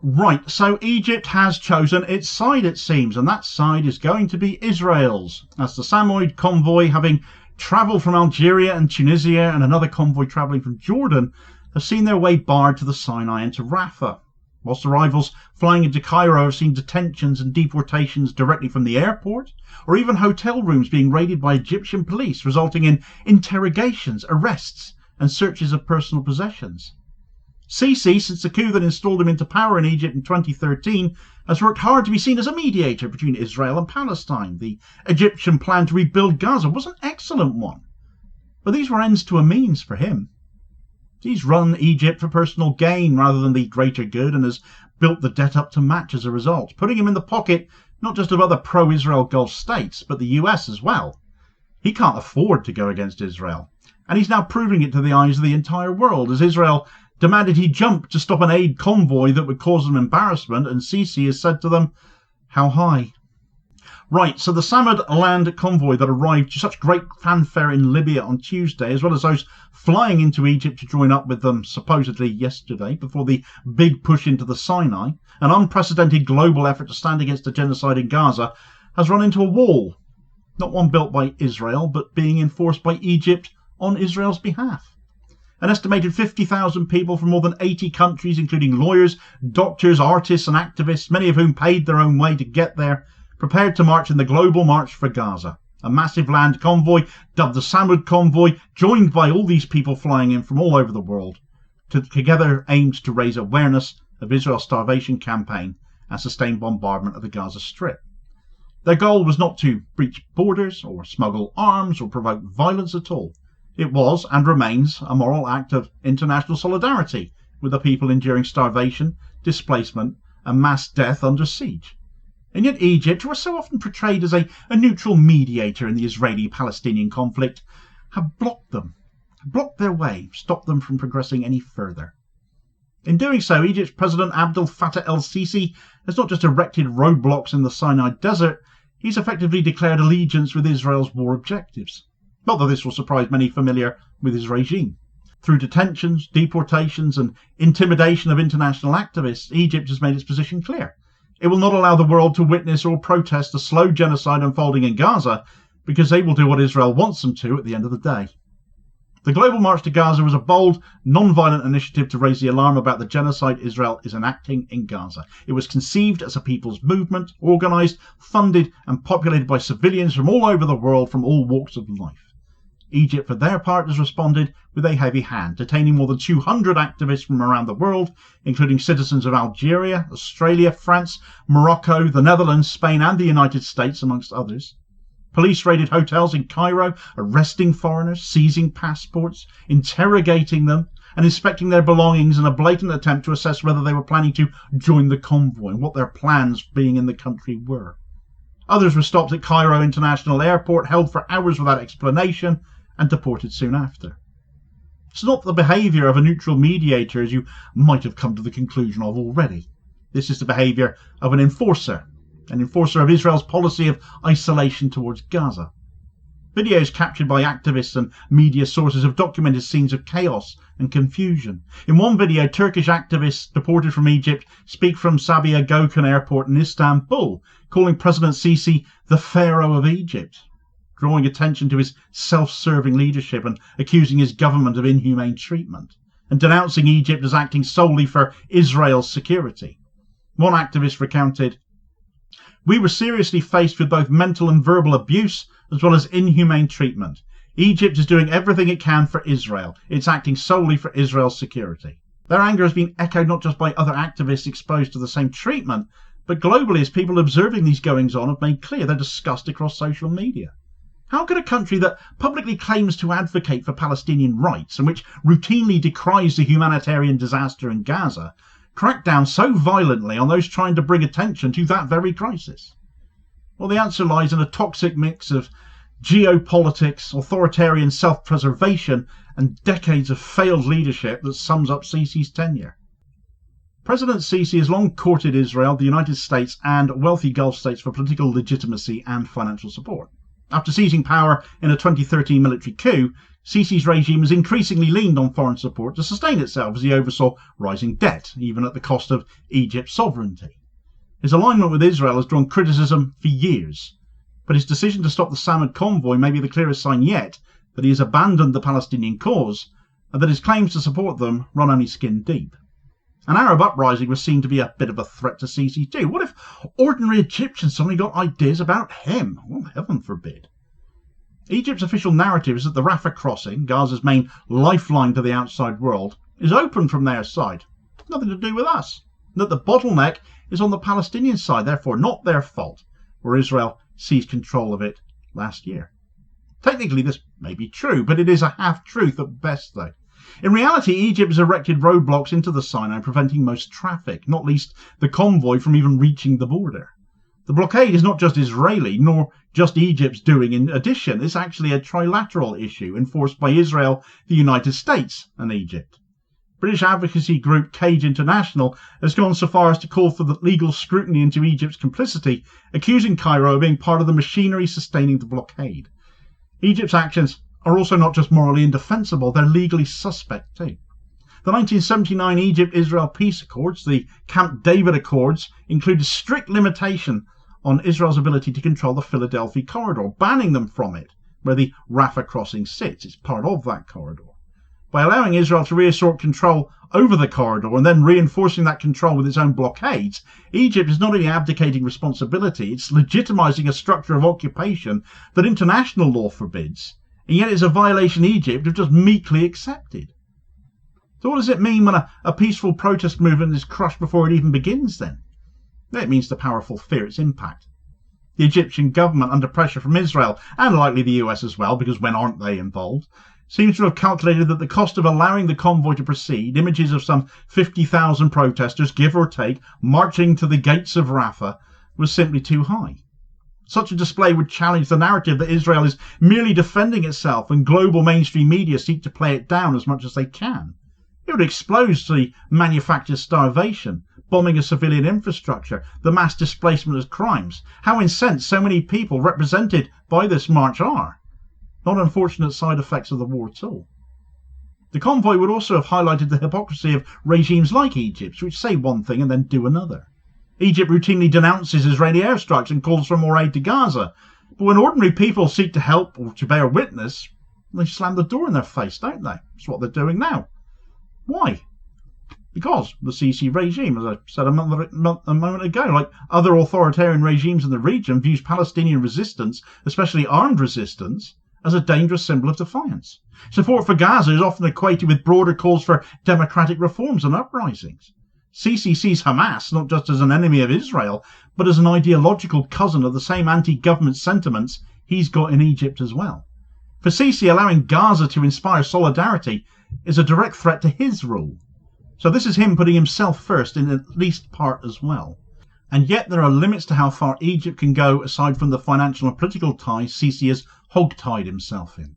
Right, so Egypt has chosen its side, it seems, and that side is going to be Israel's, as the Samud Convoy, having travelled from Algeria and Tunisia and another convoy travelling from Jordan, have seen their way barred to the Sinai and to Rafah, whilst the rivals flying into Cairo have seen detentions and deportations directly from the airport, or even hotel rooms being raided by Egyptian police, resulting in interrogations, arrests and searches of personal possessions. Sisi, since the coup that installed him into power in Egypt in 2013, has worked hard to be seen as a mediator between Israel and Palestine. The Egyptian plan to rebuild Gaza was an excellent one, but these were ends to a means for him. He's run Egypt for personal gain rather than the greater good, and has built the debt up to match as a result, putting him in the pocket not just of other pro-Israel Gulf states, but the US as well. He can't afford to go against Israel, and he's now proving it to the eyes of the entire world, as Israel demanded he jump to stop an aid convoy that would cause them embarrassment, and Sisi has said to them, how high? Right, so the Samud land convoy that arrived to such great fanfare in Libya on Tuesday, as well as those flying into Egypt to join up with them supposedly yesterday before the big push into the Sinai, an unprecedented global effort to stand against the genocide in Gaza, has run into a wall, not one built by Israel, but being enforced by Egypt on Israel's behalf. An estimated 50,000 people from more than 80 countries, including lawyers, doctors, artists and activists, many of whom paid their own way to get there, prepared to march in the Global March for Gaza, a massive land convoy dubbed the Sumud Convoy, joined by all these people flying in from all over the world, together aimed to raise awareness of Israel's starvation campaign and sustained bombardment of the Gaza Strip. Their goal was not to breach borders or smuggle arms or provoke violence at all. It was, and remains, a moral act of international solidarity with the people enduring starvation, displacement and mass death under siege. And yet Egypt, who are so often portrayed as a neutral mediator in the Israeli-Palestinian conflict, have blocked their way, stopped them from progressing any further. In doing so, Egypt's President Abdel Fattah el-Sisi has not just erected roadblocks in the Sinai desert, he's effectively declared allegiance with Israel's war objectives. Not that this will surprise many familiar with his regime. Through detentions, deportations and intimidation of international activists, Egypt has made its position clear. It will not allow the world to witness or protest the slow genocide unfolding in Gaza, because they will do what Israel wants them to at the end of the day. The Global March to Gaza was a bold, non-violent initiative to raise the alarm about the genocide Israel is enacting in Gaza. It was conceived as a people's movement, organised, funded and populated by civilians from all over the world from all walks of life. Egypt, for their part, has responded with a heavy hand, detaining more than 200 activists from around the world, including citizens of Algeria, Australia, France, Morocco, the Netherlands, Spain and the United States, amongst others. Police raided hotels in Cairo, arresting foreigners, seizing passports, interrogating them and inspecting their belongings in a blatant attempt to assess whether they were planning to join the convoy and what their plans being in the country were. Others were stopped at Cairo International Airport, held for hours without explanation, and deported soon after. It's not the behaviour of a neutral mediator, as you might have come to the conclusion of already. This is the behaviour of an enforcer of Israel's policy of isolation towards Gaza. Videos captured by activists and media sources have documented scenes of chaos and confusion. In one video, Turkish activists deported from Egypt speak from Sabiha Gökhan Airport in Istanbul, calling President Sisi the Pharaoh of Egypt, drawing attention to his self-serving leadership and accusing his government of inhumane treatment, and denouncing Egypt as acting solely for Israel's security. One activist recounted, "We were seriously faced with both mental and verbal abuse as well as inhumane treatment. Egypt is doing everything it can for Israel. It's acting solely for Israel's security." Their anger has been echoed not just by other activists exposed to the same treatment, but globally as people observing these goings-on have made clear their disgust across social media. How could a country that publicly claims to advocate for Palestinian rights and which routinely decries the humanitarian disaster in Gaza crack down so violently on those trying to bring attention to that very crisis? Well, the answer lies in a toxic mix of geopolitics, authoritarian self-preservation and decades of failed leadership that sums up Sisi's tenure. President Sisi has long courted Israel, the United States and wealthy Gulf states for political legitimacy and financial support. After seizing power in a 2013 military coup, Sisi's regime has increasingly leaned on foreign support to sustain itself as he oversaw rising debt, even at the cost of Egypt's sovereignty. His alignment with Israel has drawn criticism for years, but his decision to stop the Samud Convoy may be the clearest sign yet that he has abandoned the Palestinian cause and that his claims to support them run only skin deep. An Arab uprising was seen to be a bit of a threat to Sisi too. What if ordinary Egyptians suddenly got ideas about him? Well, heaven forbid. Egypt's official narrative is that the Rafah crossing, Gaza's main lifeline to the outside world, is open from their side. Nothing to do with us. And that the bottleneck is on the Palestinian side, therefore not their fault, where Israel seized control of it last year. Technically this may be true, but it is a half-truth at best though. In reality, Egypt has erected roadblocks into the Sinai, preventing most traffic, not least the convoy from even reaching the border. The blockade is not just Israeli, nor just Egypt's doing in addition. It's actually a trilateral issue enforced by Israel, the United States and Egypt. British advocacy group Cage International has gone so far as to call for the legal scrutiny into Egypt's complicity, accusing Cairo of being part of the machinery sustaining the blockade. Egypt's actions are also not just morally indefensible, they're legally suspect too. The 1979 Egypt-Israel peace accords, the Camp David Accords, included strict limitation on Israel's ability to control the Philadelphia corridor, banning them from it, where the Rafah crossing sits. It's part of that corridor. By allowing Israel to reassert control over the corridor and then reinforcing that control with its own blockades, Egypt is not only abdicating responsibility, it's legitimizing a structure of occupation that international law forbids, and yet it's a violation Egypt have just meekly accepted. So what does it mean when a peaceful protest movement is crushed before it even begins then? It means the powerful fear its impact. The Egyptian government, under pressure from Israel, and likely the US as well, because when aren't they involved, seems to have calculated that the cost of allowing the convoy to proceed, images of some 50,000 protesters, give or take, marching to the gates of Rafah, was simply too high. Such a display would challenge the narrative that Israel is merely defending itself and global mainstream media seek to play it down as much as they can. It would expose the manufactured starvation, bombing of civilian infrastructure, the mass displacement as crimes. How incensed so many people represented by this march are. Not unfortunate side effects of the war at all. The convoy would also have highlighted the hypocrisy of regimes like Egypt's, which say one thing and then do another. Egypt routinely denounces Israeli airstrikes and calls for more aid to Gaza, but when ordinary people seek to help or to bear witness, they slam the door in their face, don't they? That's what they're doing now. Why? Because the Sisi regime, as I said a moment ago, like other authoritarian regimes in the region, views Palestinian resistance, especially armed resistance, as a dangerous symbol of defiance. Support for Gaza is often equated with broader calls for democratic reforms and uprisings. Sisi sees Hamas not just as an enemy of Israel, but as an ideological cousin of the same anti-government sentiments he's got in Egypt as well. For Sisi, allowing Gaza to inspire solidarity is a direct threat to his rule. So this is him putting himself first in at least part as well. And yet there are limits to how far Egypt can go aside from the financial and political ties Sisi has hog-tied himself in.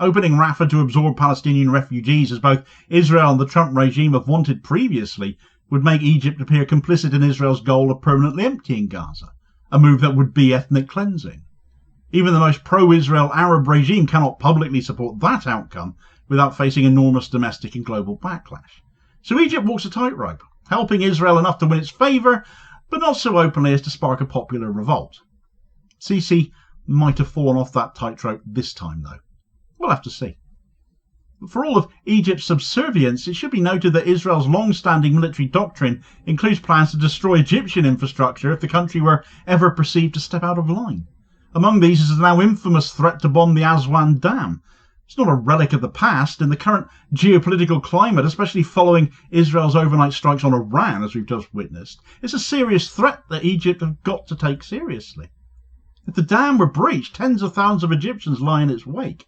Opening Rafah to absorb Palestinian refugees, as both Israel and the Trump regime have wanted previously, would make Egypt appear complicit in Israel's goal of permanently emptying Gaza, a move that would be ethnic cleansing. Even the most pro-Israel Arab regime cannot publicly support that outcome without facing enormous domestic and global backlash. So Egypt walks a tightrope, helping Israel enough to win its favour, but not so openly as to spark a popular revolt. Sisi might have fallen off that tightrope this time, though. We'll have to see. But for all of Egypt's subservience, it should be noted that Israel's long-standing military doctrine includes plans to destroy Egyptian infrastructure if the country were ever perceived to step out of line. Among these is the now infamous threat to bomb the Aswan Dam. It's not a relic of the past. In the current geopolitical climate, especially following Israel's overnight strikes on Iran, as we've just witnessed, it's a serious threat that Egypt have got to take seriously. If the dam were breached, tens of thousands of Egyptians lie in its wake.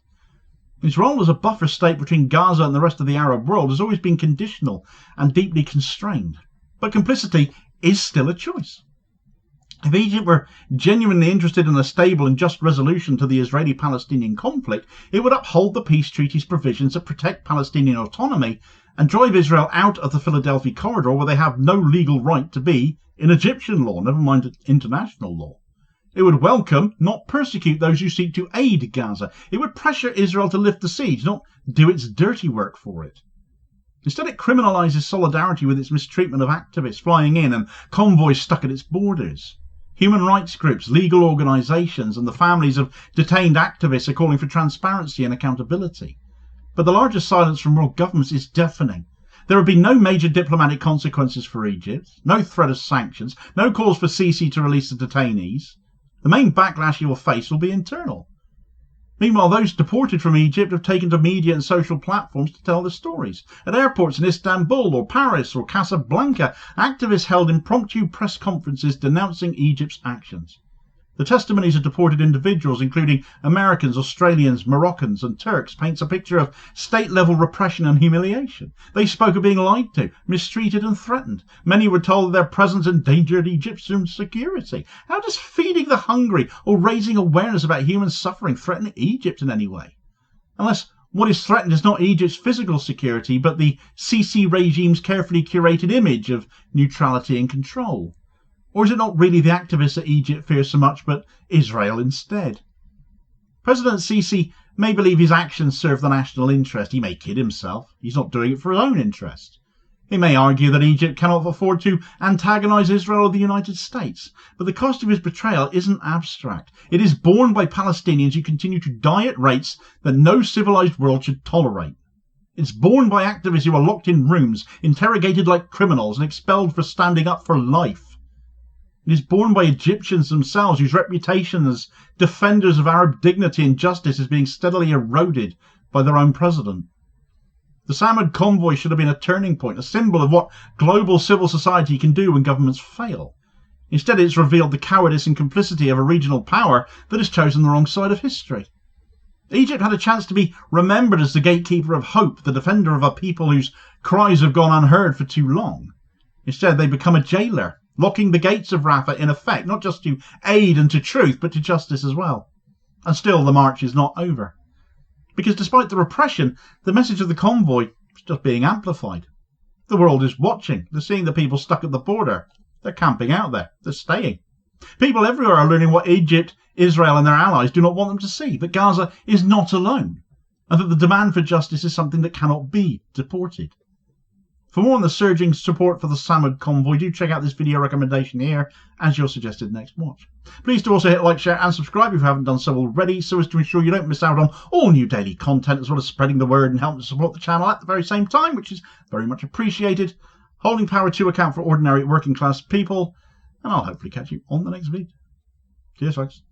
Its role as a buffer state between Gaza and the rest of the Arab world has always been conditional and deeply constrained. But complicity is still a choice. If Egypt were genuinely interested in a stable and just resolution to the Israeli-Palestinian conflict, it would uphold the peace treaty's provisions that protect Palestinian autonomy and drive Israel out of the Philadelphia corridor, where they have no legal right to be in Egyptian law, never mind international law. It would welcome, not persecute, those who seek to aid Gaza. It would pressure Israel to lift the siege, not do its dirty work for it. Instead, it criminalises solidarity with its mistreatment of activists flying in and convoys stuck at its borders. Human rights groups, legal organisations and the families of detained activists are calling for transparency and accountability. But the largest silence from world governments is deafening. There have been no major diplomatic consequences for Egypt, no threat of sanctions, no calls for Sisi to release the detainees. The main backlash he will face will be internal. Meanwhile, those deported from Egypt have taken to media and social platforms to tell their stories. At airports in Istanbul or Paris or Casablanca, activists held impromptu press conferences denouncing Egypt's actions. The testimonies of deported individuals, including Americans, Australians, Moroccans and Turks, paints a picture of state-level repression and humiliation. They spoke of being lied to, mistreated and threatened. Many were told that their presence endangered Egyptian security. How does feeding the hungry or raising awareness about human suffering threaten Egypt in any way? Unless what is threatened is not Egypt's physical security, but the Sisi regime's carefully curated image of neutrality and control. Or is it not really the activists that Egypt fears so much, but Israel instead? President Sisi may believe his actions serve the national interest. He may kid himself. He's not doing it for his own interest. He may argue that Egypt cannot afford to antagonise Israel or the United States. But the cost of his betrayal isn't abstract. It is borne by Palestinians who continue to die at rates that no civilised world should tolerate. It's borne by activists who are locked in rooms, interrogated like criminals and expelled for standing up for life. It is borne by Egyptians themselves, whose reputation as defenders of Arab dignity and justice is being steadily eroded by their own president. The Samud Convoy should have been a turning point, a symbol of what global civil society can do when governments fail. Instead, it's revealed the cowardice and complicity of a regional power that has chosen the wrong side of history. Egypt had a chance to be remembered as the gatekeeper of hope, the defender of a people whose cries have gone unheard for too long. Instead, they become a jailer, locking the gates of Rafah in effect, not just to aid and to truth, but to justice as well. And still the march is not over. Because despite the repression, the message of the convoy is just being amplified. The world is watching. They're seeing the people stuck at the border. They're camping out there. They're staying. People everywhere are learning what Egypt, Israel and their allies do not want them to see, that Gaza is not alone, and that the demand for justice is something that cannot be deported. For more on the surging support for the Samud Convoy, do check out this video recommendation here as your suggested next watch. Please do also hit like, share and subscribe if you haven't done so already, so as to ensure you don't miss out on all new daily content, as well as spreading the word and helping to support the channel at the very same time, which is very much appreciated. Holding power to account for ordinary working class people, and I'll hopefully catch you on the next video. Cheers folks.